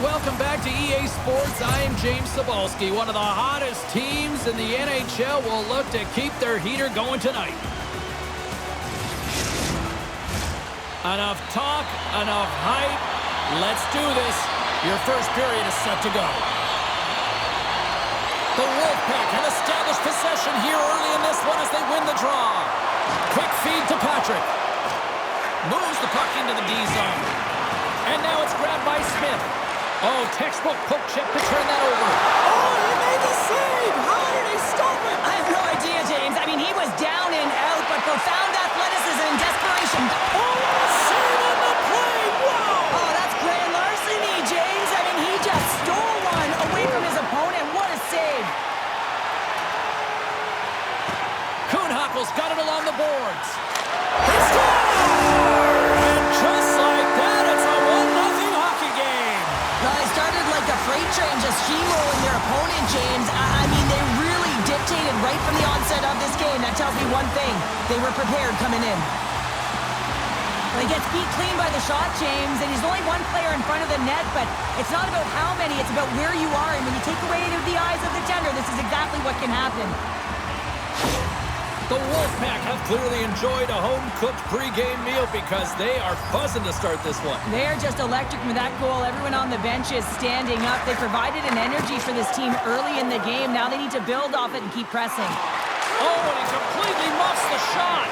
welcome back to EA Sports. I am James Cebulski. One of the hottest teams in the NHL will look to keep their heater going tonight. Enough talk, enough hype. Let's do this. Your first period is set to go. The Wolfpack have established possession here early in this one as they win the draw. Quick feed to Patrick. Moves the puck into the D zone. And now it's grabbed by Smith. Oh, textbook poke check to turn that over. Oh, he made the save! How did he stop it? I have no idea, James. I mean, he was down and out, but profound athleticism and desperation. Oh, save on the play! Wow! Oh, that's grand larceny, James. I mean, he just stole one away from his opponent. What a save. Kühnhackl's got it along the boards. He scored! And just like that, it's a 1-0 hockey game. Well, they started like a freight train just steamrolling their opponent, James. I mean, they really dictated right from the onset of this game. That tells me one thing. They were prepared coming in. Well, he gets beat clean by the shot, James, and he's only one player in front of the net, but it's not about how many, it's about where you are. And when you take away the eyes of the tender, this is exactly what can happen. The Wolfpack have clearly enjoyed a home-cooked pregame meal because they are buzzing to start this one. They're just electric with that goal. Everyone on the bench is standing up. They provided an energy for this team early in the game. Now they need to build off it and keep pressing. Oh, and he completely muffs the shot.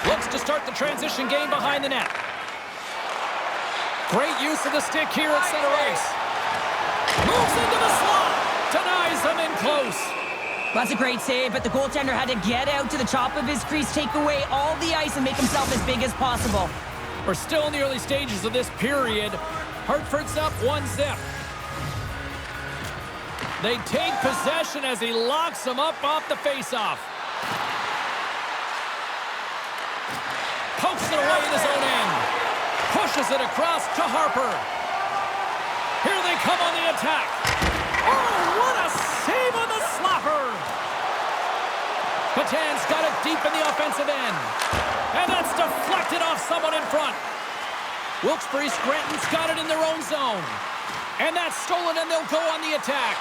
Looks to start the transition game behind the net. Great use of the stick here at center ice. Moves into the slot. Denies them in close. That's a great save, but the goaltender had to get out to the top of his crease, take away all the ice, and make himself as big as possible. We're still in the early stages of this period. Hartford's up 1-0. They take possession as he locks them up off the faceoff. Pokes it away in his own end. Pushes it across to Harpur. Here they come on the attack. Oh, what a save on the slapper! Patan's got it deep in the offensive end. And that's deflected off someone in front. Wilkes-Barre Scranton's got it in their own zone. And that's stolen, and they'll go on the attack.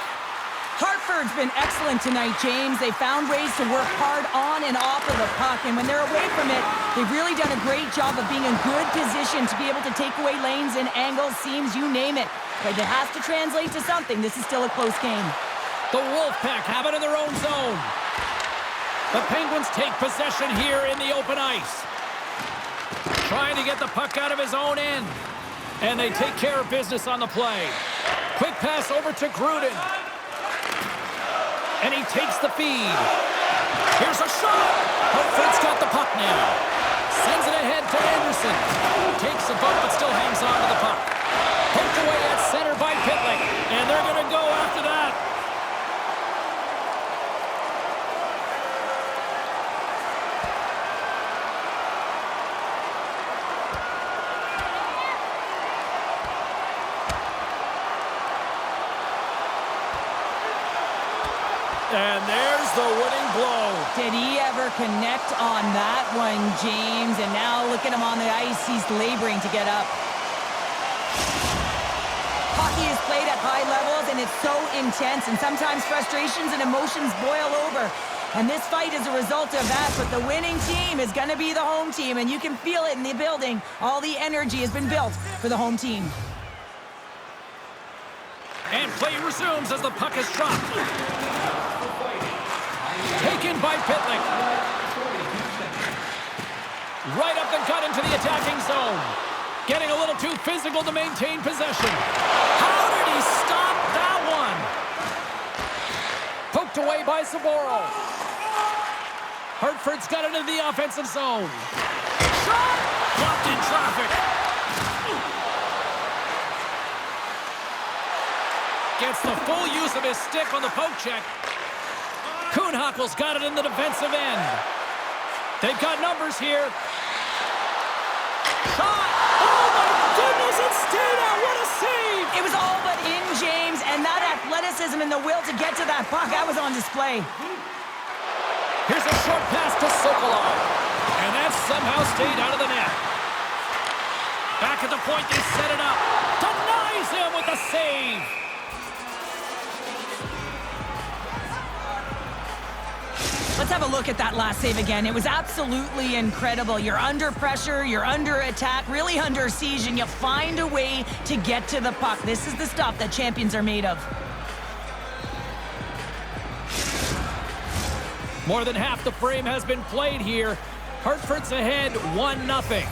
Hartford's been excellent tonight, James. They found ways to work hard on and off of the puck, and when they're away from it, they've really done a great job of being in good position to be able to take away lanes and angles, seams, you name it. But it has to translate to something. This is still a close game. The Wolfpack have it in their own zone. The Penguins take possession here in the open ice. Trying to get the puck out of his own end. And they take care of business on the play. Quick pass over to Gruden. And he takes the feed. Here's a shot. Hartford's got the puck now. Sends it ahead to Andersson. Takes a bump but still hangs on to the puck. Poked away at center by Pitlick. And they're going to go after that. And there's the winning blow. Did he ever connect on that one, James? And now look at him on the ice. He's laboring to get up. Hockey is played at high levels, and it's so intense. And sometimes frustrations and emotions boil over. And this fight is a result of that. But the winning team is going to be the home team. And you can feel it in the building. All the energy has been built for the home team. And play resumes as the puck is dropped. Taken by Pitlick. Right up the gut into the attacking zone. Getting a little too physical to maintain possession. How did he stop that one? Poked away by Saboro. Hartford's got it into the offensive zone. Shot! Blocked in traffic. Gets the full use of his stick on the poke check. Kühnhackl's got it in the defensive end. They've got numbers here. Shot! Oh, my goodness, it stayed out. What a save! It was all but in, James, and that athleticism and the will to get to that puck, that was on display. Here's a short pass to Sokolov. And that somehow stayed out of the net. Back at the point, they set it up. Denied buries him with a save. Let's have a look at that last save again. It was absolutely incredible. You're under pressure, you're under attack, really under siege, and you find a way to get to the puck. This is the stuff that champions are made of. More than half the frame has been played here. Hartford's ahead 1-0.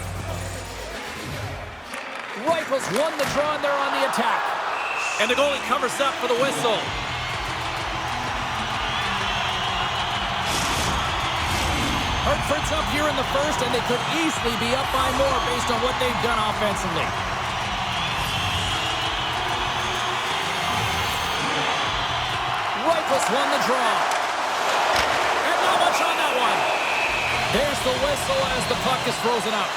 Reichel's won the draw, and they're on the attack. And the goalie covers up for the whistle. Hartford's up here in the first, and they could easily be up by more based on what they've done offensively. Reichel's won the draw. And not much on that one. There's the whistle as the puck is frozen up.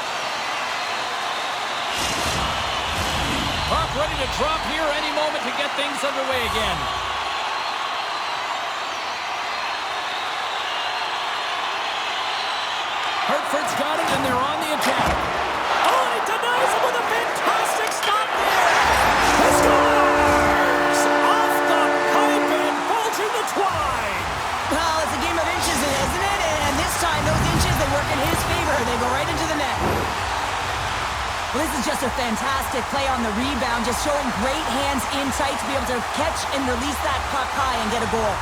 Puck ready to drop here any moment to get things underway again. Hartford's got it, and they're on the attack. Oh, and he denies him with a fantastic stop there. He scores! Off the pipe and bulging the twine. Well, it's a game of inches, isn't it? And this time, those inches, they work in his favor. They go right into the net. Well, this is just a fantastic play on the rebound, just showing great hands in tight to be able to catch and release that puck high and get a goal.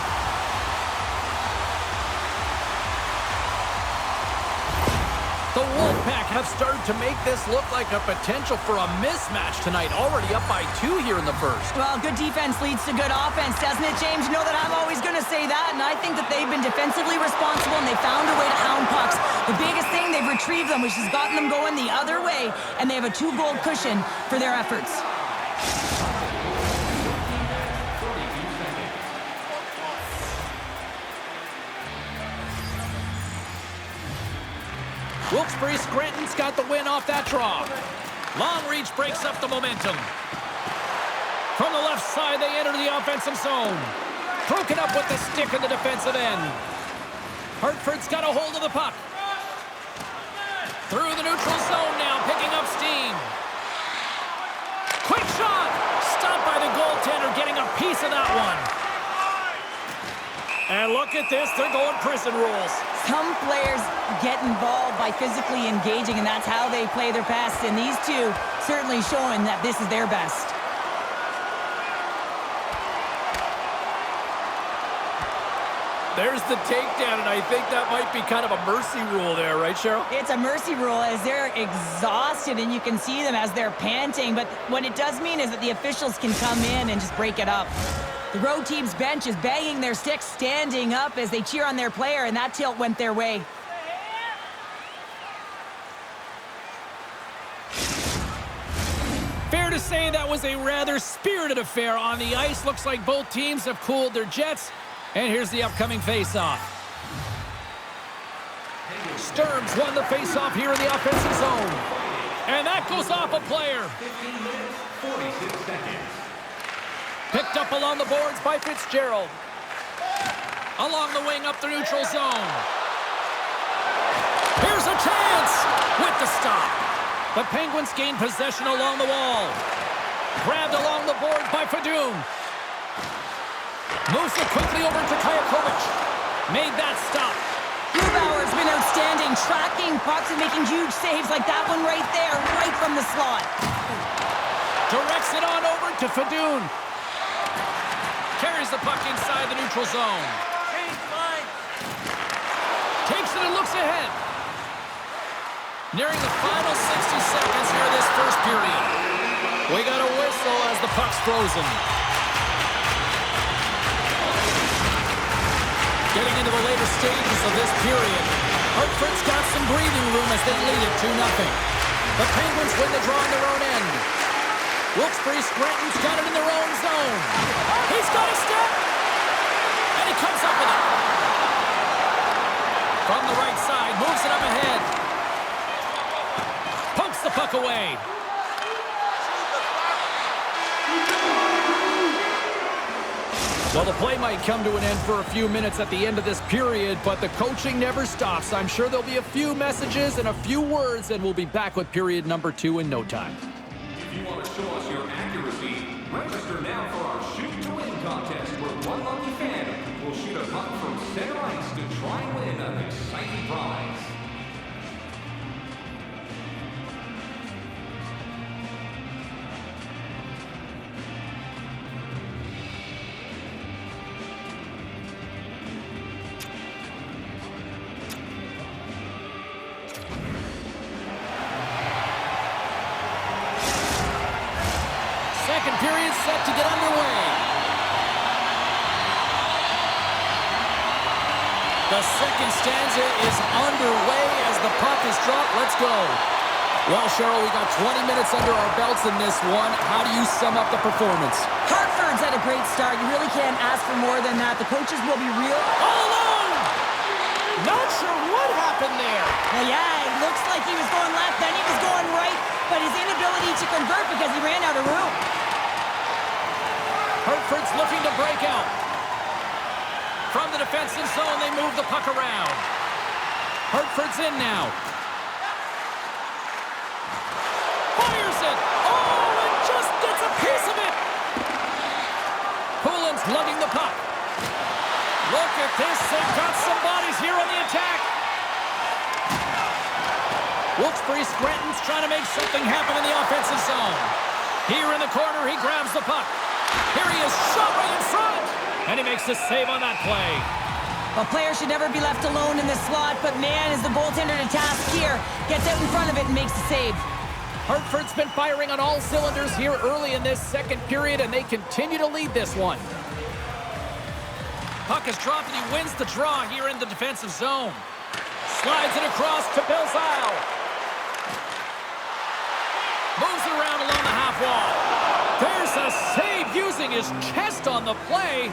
The Wolfpack have started to make this look like a potential for a mismatch tonight. Already up by 2 here in the first. Well, good defense leads to good offense, doesn't it, James? You know that I'm always going to say that, and I think that they've been defensively responsible, and they found a way to hound pucks. The biggest thing, they've retrieved them, which has gotten them going the other way, and they have a 2-goal cushion for their efforts. Wilkes-Barre Scranton's got the win off that draw. Long reach breaks up the momentum. From the left side, they enter the offensive zone. Broken up with the stick in the defensive end. Hartford's got a hold of the puck. Through the neutral zone now, picking up steam. Quick shot! Stopped by the goaltender, getting a piece of that one. And look at this, they're going prison rules. Some players get involved by physically engaging, and that's how they play their best. And these two certainly showing that this is their best. There's the takedown, and I think that might be kind of a mercy rule there, right, Cheryl? It's a mercy rule as they're exhausted, and you can see them as they're panting. But what it does mean is that the officials can come in and just break it up. The road team's bench is banging their sticks, standing up as they cheer on their player, and that tilt went their way. Fair to say that was a rather spirited affair on the ice. Looks like both teams have cooled their jets. And here's the upcoming face-off. Sturms won the face-off here in the offensive zone. And that goes off a player. 46 seconds. Picked up along the boards by Fitzgerald. Along the wing up the neutral zone. Here's a chance with the stop. The Penguins gain possession along the wall. Grabbed along the boards by Fedun. Moves it quickly over to Kajakovic. Made that stop. Grubauer has been outstanding, tracking pucks and making huge saves like that one right there, right from the slot. Directs it on over to Fedun. Carries the puck inside the neutral zone. Takes it and looks ahead. Nearing the final 60 seconds here this first period. We got a whistle as the puck's frozen. Getting into the later stages of this period, Hartford's got some breathing room as they lead it 2-0. The Penguins win the draw on their own end. Wilkes-Barre Scranton's got it in their own zone. He's got a step, and he comes up with it. From the right side, moves it up ahead. Pokes the puck away. Well, the play might come to an end for a few minutes at the end of this period, but the coaching never stops. I'm sure there'll be a few messages and a few words, and we'll be back with period number 2 in no time. If you want to show us your accuracy, Register now for our Shoot to Win contest, where one lucky fan will shoot a puck from center ice to try and win an exciting prize. Second period set to get underway. The second stanza is underway as the puck is dropped. Let's go. Well, Cheryl, we got 20 minutes under our belts in this one. How do you sum up the performance? Hartford's had a great start. You really can't ask for more than that. The coaches will be real. All alone! Not sure what happened there. Well, yeah, it looks like he was going left, then he was going right, but his inability to convert because he ran out of room. Hartford's looking to break out. From the defensive zone, they move the puck around. Hartford's in now. Fires it! Oh, and just gets a piece of it! Poulin's lugging the puck. Look at this, they've got some bodies here on the attack. Wilkes-Barre Scranton's trying to make something happen in the offensive zone. Here in the corner, he grabs the puck. Here he is, shot right in front! And he makes the save on that play. Well, players should never be left alone in the slot, but man, is the goaltender to task here. Gets out in front of it and makes the save. Hartford's been firing on all cylinders here early in this second period, and they continue to lead this one. Puck is dropped, and he wins the draw here in the defensive zone. Slides it across to Belzile. Moves it around along the half wall. There's a save using his chest on the play.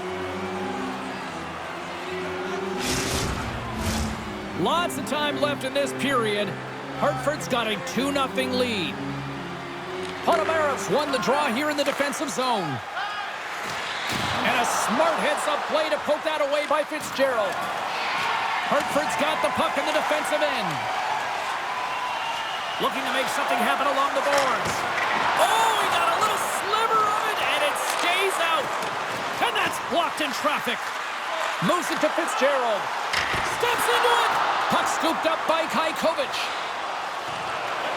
Lots of time left in this period. Hartford's got a 2-0 lead. Ponomarov's won the draw here in the defensive zone. And a smart heads-up play to poke that away by Fitzgerald. Hartford's got the puck in the defensive end. Looking to make something happen along the boards. Oh, he got a little sliver of it, and it stays out. And that's blocked in traffic. Moves it to Fitzgerald. Steps into it. Puck scooped up by Kajkovic.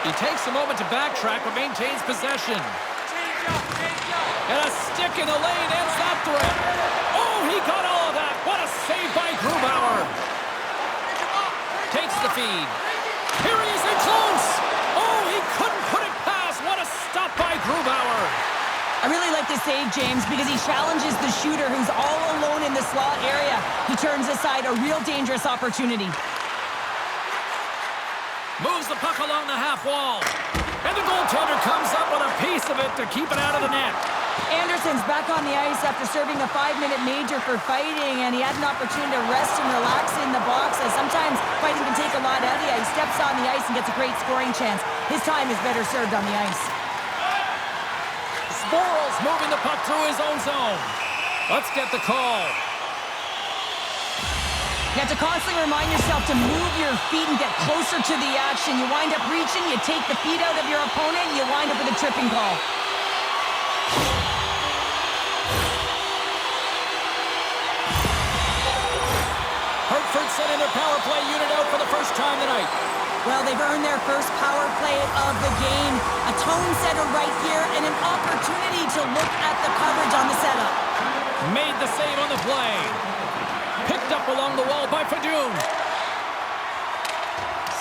He takes a moment to backtrack, but maintains possession. And a stick in the lane ends that threat. Oh, he got all of that. What a save by Grubauer. Takes the feed. Here he is in close. Oh, he couldn't put it past. What a stop by Grubauer. I really like this save, James, because he challenges the shooter who's all alone in the slot area. He turns aside a real dangerous opportunity. Moves the puck along the half wall. And the goaltender comes up with a piece of it to keep it out of the net. Andersson's back on the ice after serving a 5-minute major for fighting, and he had an opportunity to rest and relax in the box, as sometimes fighting can take a lot out of you. He steps on the ice and gets a great scoring chance. His time is better served on the ice. Sporal's moving the puck through his own zone. Let's get the call. You have to constantly remind yourself to move your feet and get closer to the action. You wind up reaching, you take the feet out of your opponent, and you wind up with a tripping call. Hartford sending their power play unit out for the first time tonight. Well, they've earned their first power play of the game. A tone setter right here and an opportunity to look at the coverage on the setup. Made the save on the play. Picked up along the wall by Fadoon.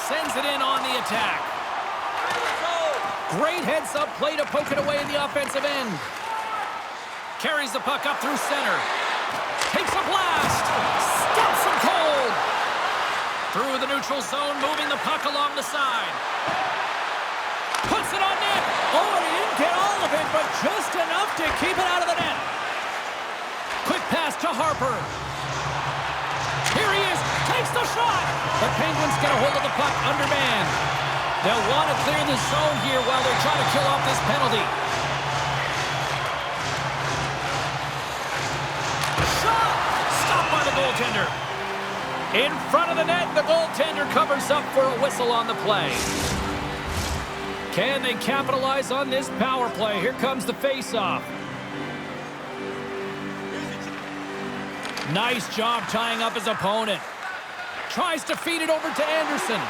Sends it in on the attack. Great heads-up play to poke it away in the offensive end. Carries the puck up through center. Takes a blast. Stops him cold. Through the neutral zone, moving the puck along the side. Puts it on net. Oh, and he didn't get all of it, but just enough to keep it out of the net. Quick pass to Harpur. Here he is. Takes the shot. The Penguins get a hold of the puck undermanned. They'll want to clear the zone here while they're trying to kill off this penalty. Shot! Stopped by the goaltender. In front of the net, the goaltender covers up for a whistle on the play. Can they capitalize on this power play? Here comes the face-off. Nice job tying up his opponent. Tries to feed it over to Andersson.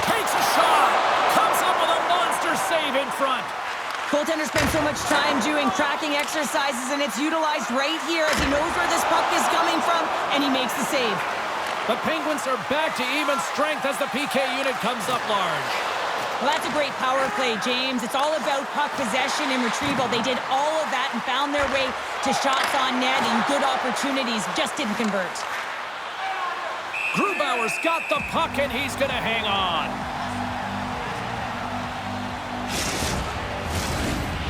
Takes a shot. Comes up with a monster save in front. Goaltender spends so much time doing tracking exercises, and it's utilized right here as he knows where this puck is coming from, and he makes the save. The Penguins are back to even strength as the PK unit comes up large. Well, that's a great power play, James. It's all about puck possession and retrieval. They did all of that and found their way to shots on net and good opportunities. Just didn't convert. Grubauer's got the puck, and he's going to hang on.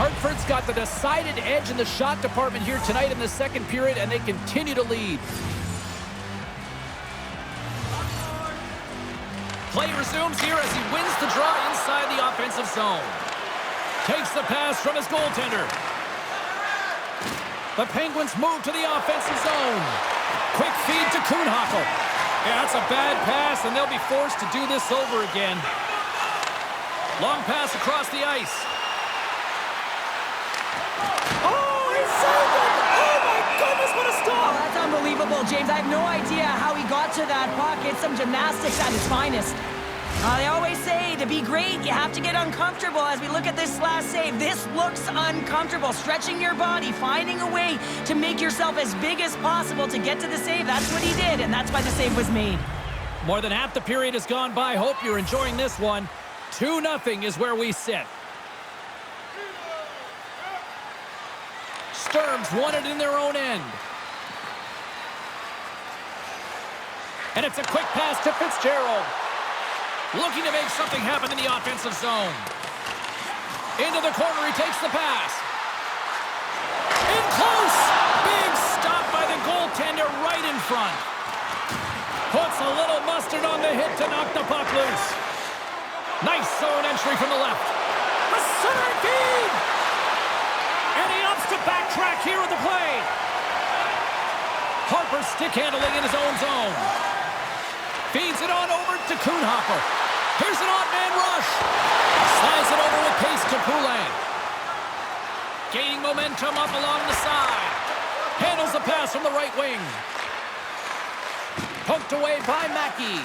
Hartford's got the decided edge in the shot department here tonight in the second period, and they continue to lead. Play resumes here as he wins the draw inside the offensive zone. Takes the pass from his goaltender. The Penguins move to the offensive zone. Quick feed to Kühnhackl. Yeah, that's a bad pass, and they'll be forced to do this over again. Long pass across the ice. Oh, he saved it! Oh, my goodness, what a stop! Oh, that's unbelievable, James. I have no idea how he got to that puck. It's some gymnastics at its finest. They always say to be great, you have to get uncomfortable. As we look at this last save, this looks uncomfortable. Stretching your body, finding a way to make yourself as big as possible to get to the save. That's what he did, and that's why the save was made. More than half the period has gone by. Hope you're enjoying this one. 2-0 is where we sit. Sturms won it in their own end. And it's a quick pass to Fitzgerald. Looking to make something happen in the offensive zone. Into the corner, he takes the pass. In close! Big stop by the goaltender right in front. Puts a little mustard on the hit to knock the puck loose. Nice zone entry from the left. A center feed! And he opts to backtrack here with the play. Harpur stick handling in his own zone. Feeds it on over to Kühnhackl. Here's an odd-man rush. Slides it over with pace to Poulet. Gaining momentum up along the side. Handles the pass from the right wing. Poked away by Mackey.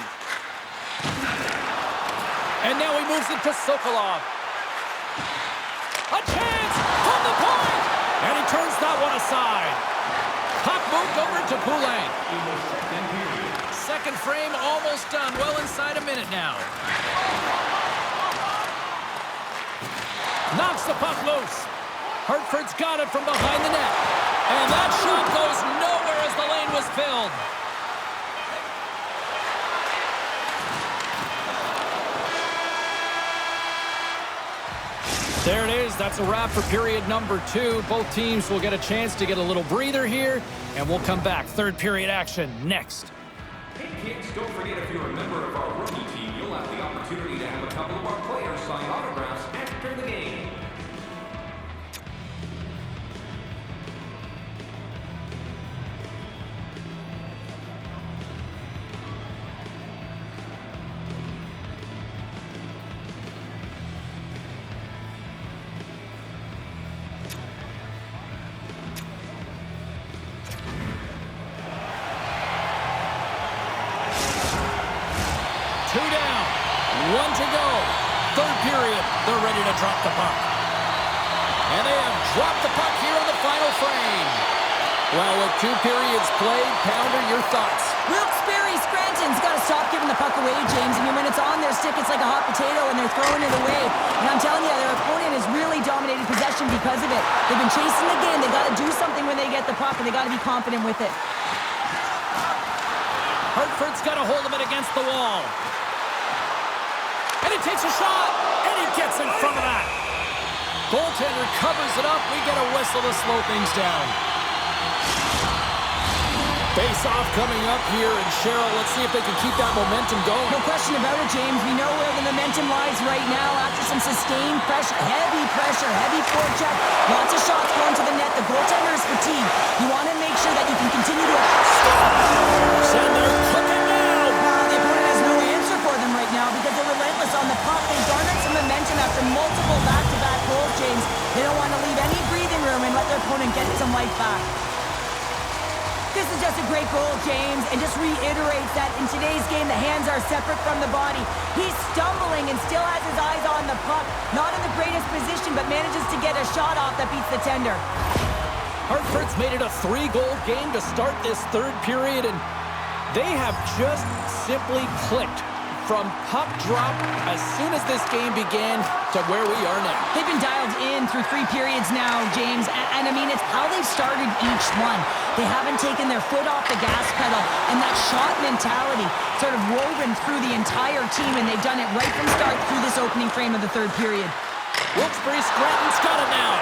And now he moves it to Sokolov. A chance from the point! And he turns that one aside. Puck moved over to Poulet. Second frame almost done. Well inside a minute now. Knocks the puck loose. Hartford's got it from behind the net. And that shot goes nowhere as the lane was filled. There it is. That's a wrap for period number 2. Both teams will get a chance to get a little breather here, and we'll come back. Third period action next. Hey kids, don't forget if you're a member of our rookie team, you'll have the opportunity to have a couple of our players sign autographs after the game. One to go. Third period. They're ready to drop the puck. And they have dropped the puck here in the final frame. Well, with 2 periods played, Pounder, your thoughts? Wilkes-Barre, Scranton's got to stop giving the puck away, James. I mean, when it's on their stick, it's like a hot potato, and they're throwing it away. And I'm telling you, their opponent has really dominated possession because of it. They've been chasing the game. They got to do something when they get the puck, and they got to be confident with it. Hartford's got a hold of it against the wall. And he takes a shot, and he gets in front of that. Goaltender covers it up. We get a whistle to slow things down. Face-off coming up here, and Cheryl, let's see if they can keep that momentum going. No question about it, James. We know where the momentum lies right now after some sustained pressure, heavy forecheck. Lots of shots going to the net. The goaltender is fatigued. You want to make sure that you can continue to stop. And they're cooking now. The opponent has no answer for them right now because they're relentless on the puck. They garnered some momentum after multiple back-to-back goals, James. They don't want to leave any breathing room and let their opponent get some life back. This is just a great goal, James, and just reiterates that in today's game, the hands are separate from the body. He's stumbling and still has his eyes on the puck. Not in the greatest position, but manages to get a shot off that beats the tender. Hartford's made it a 3-goal game to start this third period, and they have just simply clicked from puck drop as soon as this game began to where we are now. They've been dialed in through 3 periods now, James, and I mean, it's how they've started each one. They haven't taken their foot off the gas pedal, and that shot mentality sort of woven through the entire team, and they've done it right from start through this opening frame of the third period. Wilkes-Barre Scranton's got it now.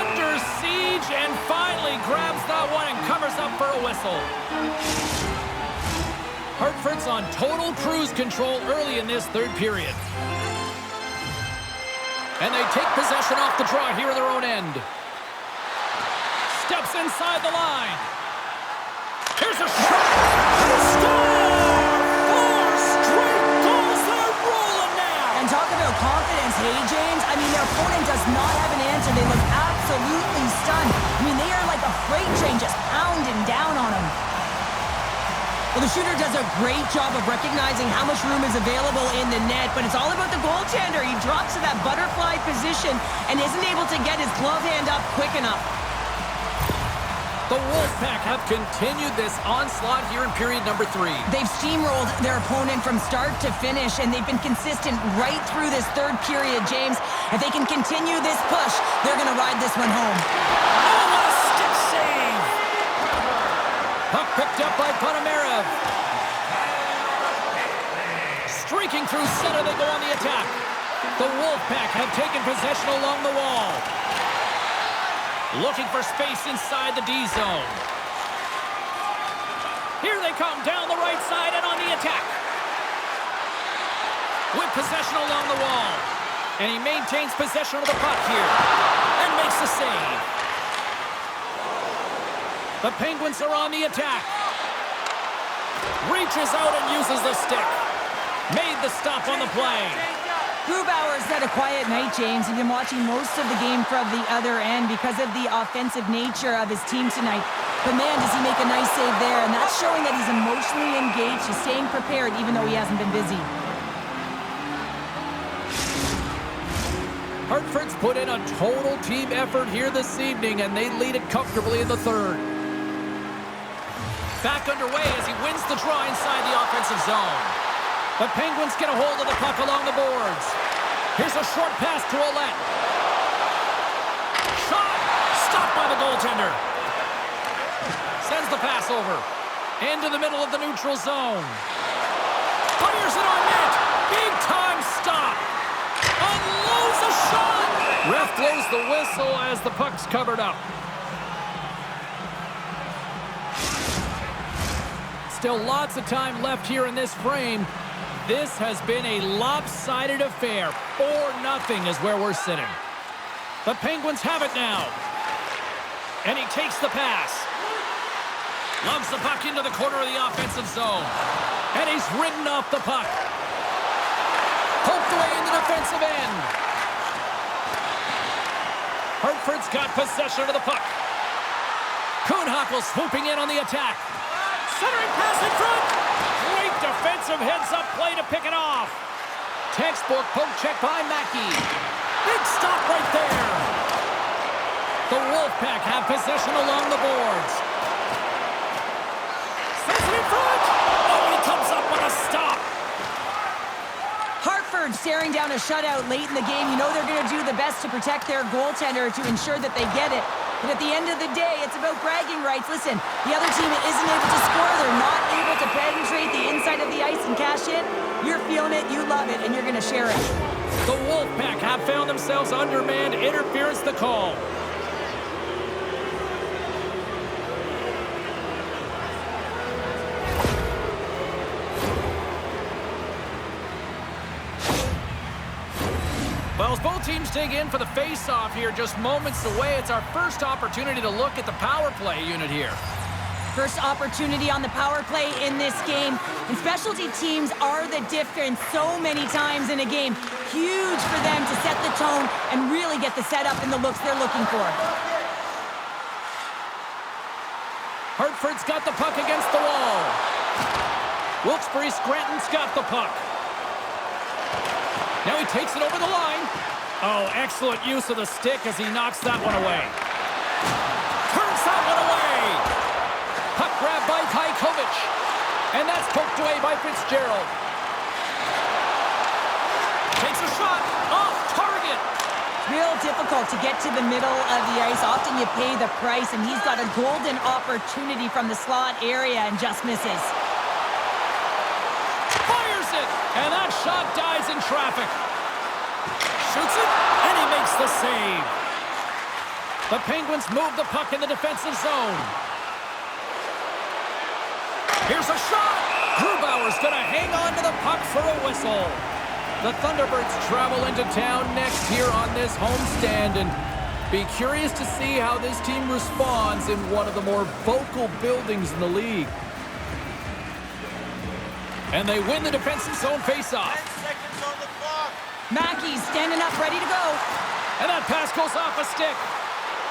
Under siege, and finally grabs that one and covers up for a whistle. Hartford's on total cruise control early in this third period. And they take possession off the draw here in their own end. Steps inside the line. Here's a shot. They score! 4 straight goals. They're rolling now. And talk about confidence, hey, James? I mean, their opponent does not have an answer. They look absolutely stunned. I mean, they are like a freight train just pounding down on them. Well, the shooter does a great job of recognizing how much room is available in the net, but it's all about the goaltender. He drops to that butterfly position and isn't able to get his glove hand up quick enough. The Wolfpack have continued this onslaught here in period number 3. They've steamrolled their opponent from start to finish, and they've been consistent right through this third period, James. If they can continue this push, they're going to ride this one home. Oh, what a stick save! Puck picked up by Ponomarev. Streaking through center, they go on the attack. The Wolfpack have taken possession along the wall. Looking for space inside the D zone. Here they come down the right side and on the attack. With possession along the wall. And he maintains possession of the puck here. And makes the save. The Penguins are on the attack. Reaches out and uses the stick. Made the stop on the play. Grubauer's had a quiet night, James. He's been watching most of the game from the other end because of the offensive nature of his team tonight. But man, does he make a nice save there. And that's showing that he's emotionally engaged. He's staying prepared even though he hasn't been busy. Hartford's put in a total team effort here this evening, and they lead it comfortably in the third. Back underway as he wins the draw inside the offensive zone. The Penguins get a hold of the puck along the boards. Here's a short pass to Ouellet. Shot! Stopped by the goaltender. Sends the pass over. Into the middle of the neutral zone. Fires it on net. Big time stop. Unloads a shot. Ref blows the whistle as the puck's covered up. Still lots of time left here in this frame. This has been a lopsided affair. 4-0 is where we're sitting. The Penguins have it now. And he takes the pass. Loves the puck into the corner of the offensive zone. And he's ridden off the puck. Poked away in the defensive end. Hartford's got possession of the puck. Kühnhackl swooping in on the attack. Centering pass in front. Great defensive heads-up play to pick it off. Textbook poke check by Mackey. Big stop right there. The Wolfpack have possession along the boards. Sends it in front. Oh, he comes up with a stop. Hartford staring down a shutout late in the game. You know they're going to do the best to protect their goaltender to ensure that they get it. But at the end of the day, it's about bragging rights. Listen, the other team isn't able to score. They're not able to penetrate the inside of the ice and cash in. You're feeling it, you love it, and you're going to share it. The Wolfpack have found themselves undermanned. Interference the call. Well, as both teams dig in for the face-off here, just moments away, it's our first opportunity to look at the power play unit here. First opportunity on the power play in this game. And specialty teams are the difference so many times in a game. Huge for them to set the tone and really get the setup and the looks they're looking for. Hartford's got the puck against the wall. Wilkes-Barre Scranton's got the puck. Now he takes it over the line. Oh, excellent use of the stick as he knocks that one away. Turns that one away. Puck grab by Kajkovic. And that's poked away by Fitzgerald. Takes a shot off target. Real difficult to get to the middle of the ice. Often you pay the price, and he's got a golden opportunity from the slot area and just misses. Fires it, and that shot dies in traffic. Shoots it, and he makes the save. The Penguins move the puck in the defensive zone. Here's a shot. Grubauer's going to hang on to the puck for a whistle. The Thunderbirds travel into town next here on this homestand, and be curious to see how this team responds in one of the more vocal buildings in the league. And they win the defensive zone faceoff. 10 seconds on the clock. Mackey's standing up, ready to go. And that pass goes off a stick.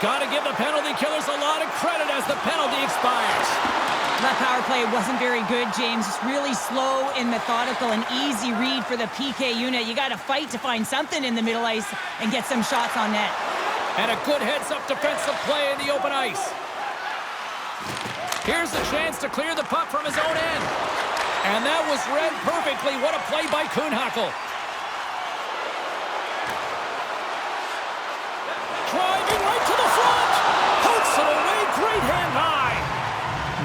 Got to give the penalty killers a lot of credit as the penalty expires. That power play wasn't very good, James. Just really slow and methodical, an easy read for the PK unit. You got to fight to find something in the middle ice and get some shots on net. And a good heads-up defensive play in the open ice. Here's a chance to clear the puck from his own end. And that was read perfectly. What a play by Kühnhackl. Driving right to the front. Pokes it away. Great hand high.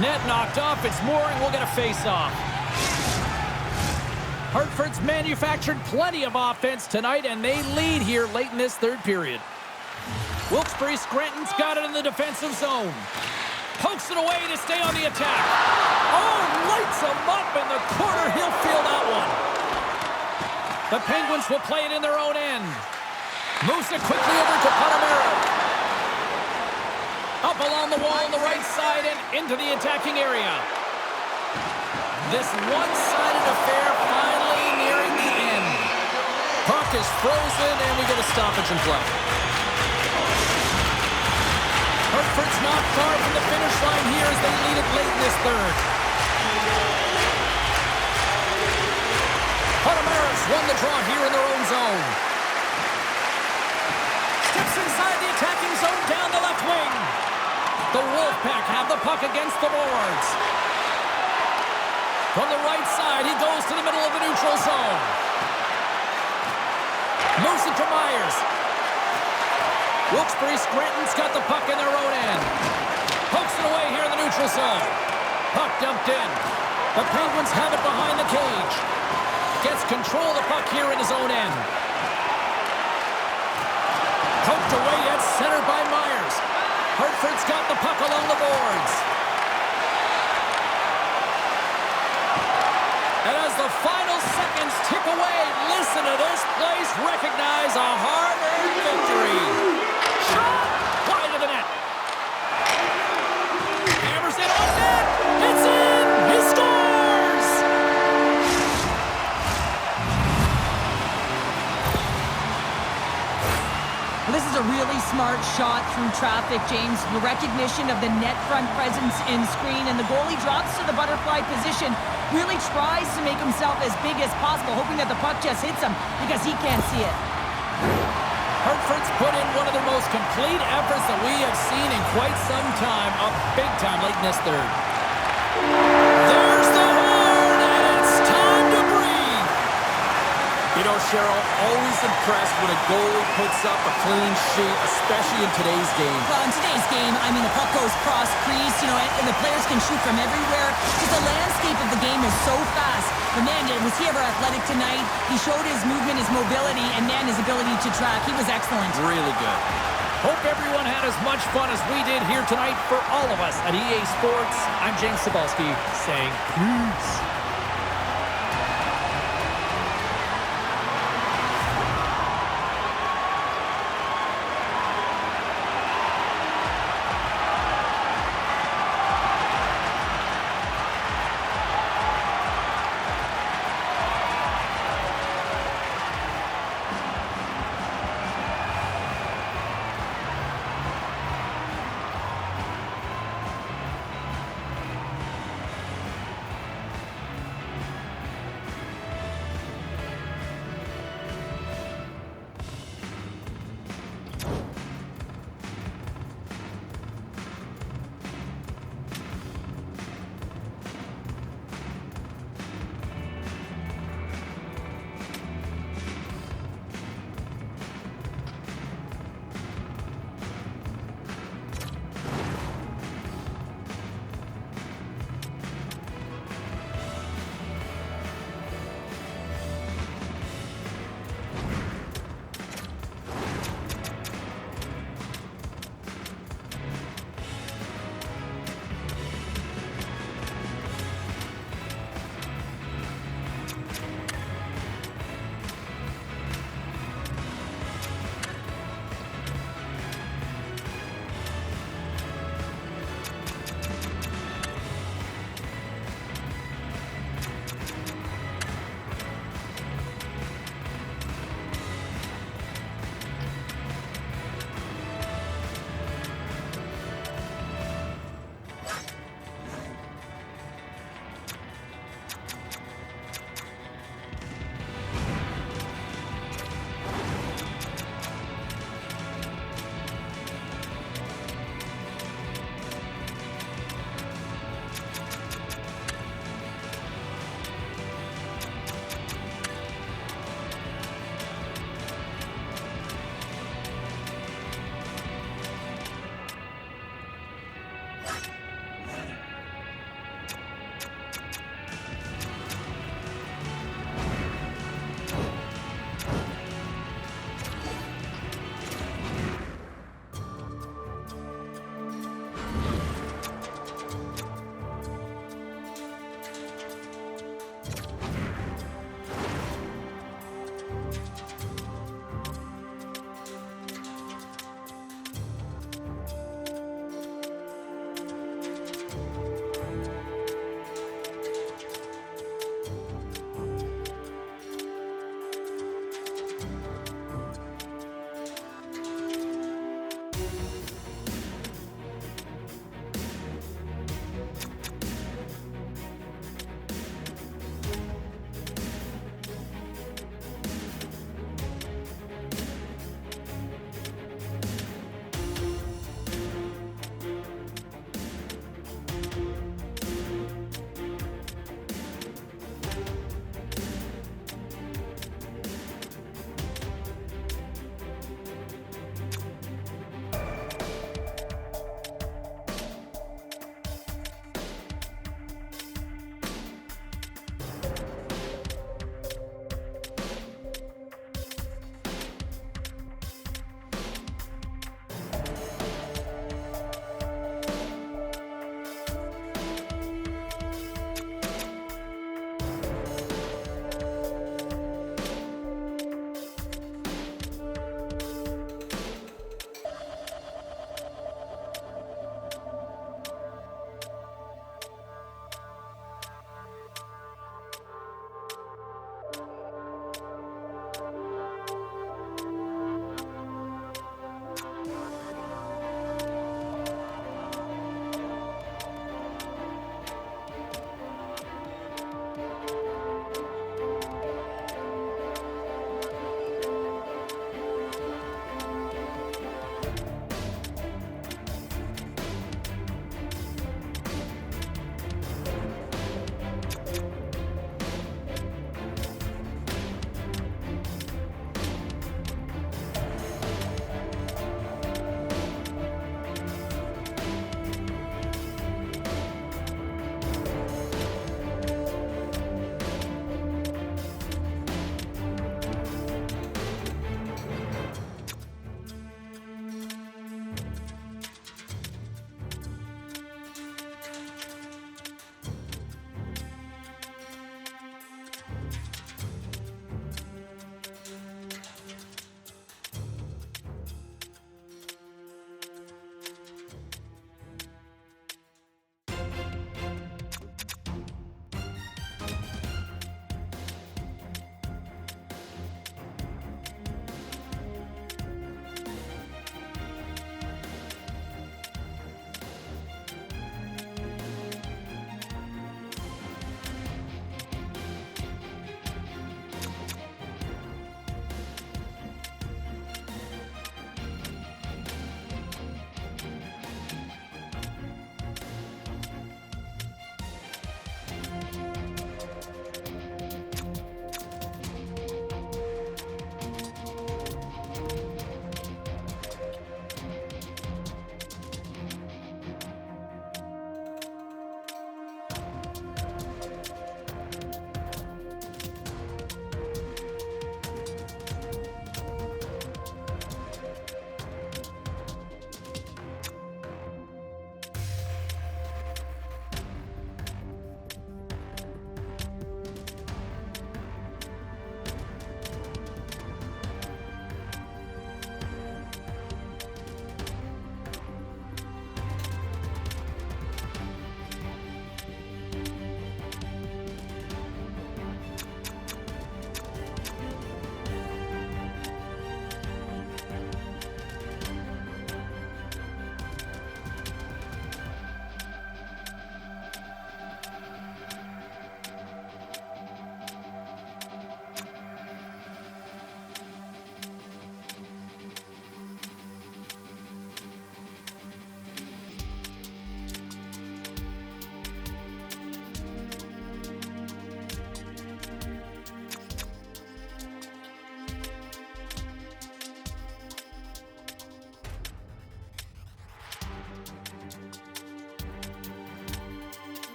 Net knocked off. It's Mooring. We'll get a face-off. Hartford's manufactured plenty of offense tonight, and they lead here late in this third period. Wilkes-Barre Scranton's got it in the defensive zone. Pokes it away to stay on the attack. Oh, lights him up in the corner. He'll feel that one. The Penguins will play it in their own end. Moves it quickly over to Panamera. Up along the wall on the right side and into the attacking area. This one-sided affair finally nearing the end. Puck is frozen and we get a stoppage in play. Hartford's not far from the finish line here as they lead it late in this third. Panamera's won the draw here in their own zone. Steps inside the attacking zone down the left wing. The Wolfpack have the puck against the boards. From the right side, he goes to the middle of the neutral zone. Moves it to Myers. Wilkes-Barre Scranton's got the puck in their own end. Pokes it away here in the neutral zone. Puck dumped in. The Penguins have it behind the cage. Gets control of the puck here in his own end. Poked away at center by Myers. Hartford's got the puck along the boards. And as the final seconds tick away, listen to this place recognize a hard-earned victory. Shot! Wide of the net. Hammers it on net. It's in! He scores! This is a really smart shot through traffic, James. The recognition of the net front presence in screen, and the goalie drops to the butterfly position, really tries to make himself as big as possible, hoping that the puck just hits him because he can't see it. Hartford's put in one of their most complete efforts that we have seen in quite some time, up big time late in this third. There's the horn, and it's time to breathe. You know, Cheryl, always impressed when a goalie puts up a clean sheet, especially in today's game. Well, in today's game, I mean, the puck goes cross-crease, you know, and the players can shoot from everywhere. Just the landscape of the game is so fast. But, man, was he ever athletic tonight? He showed his movement, his mobility, and, man, his ability to track. He was excellent. Really good. Hope everyone had as much fun as we did here tonight. For all of us at EA Sports, I'm James Cebulski saying peace.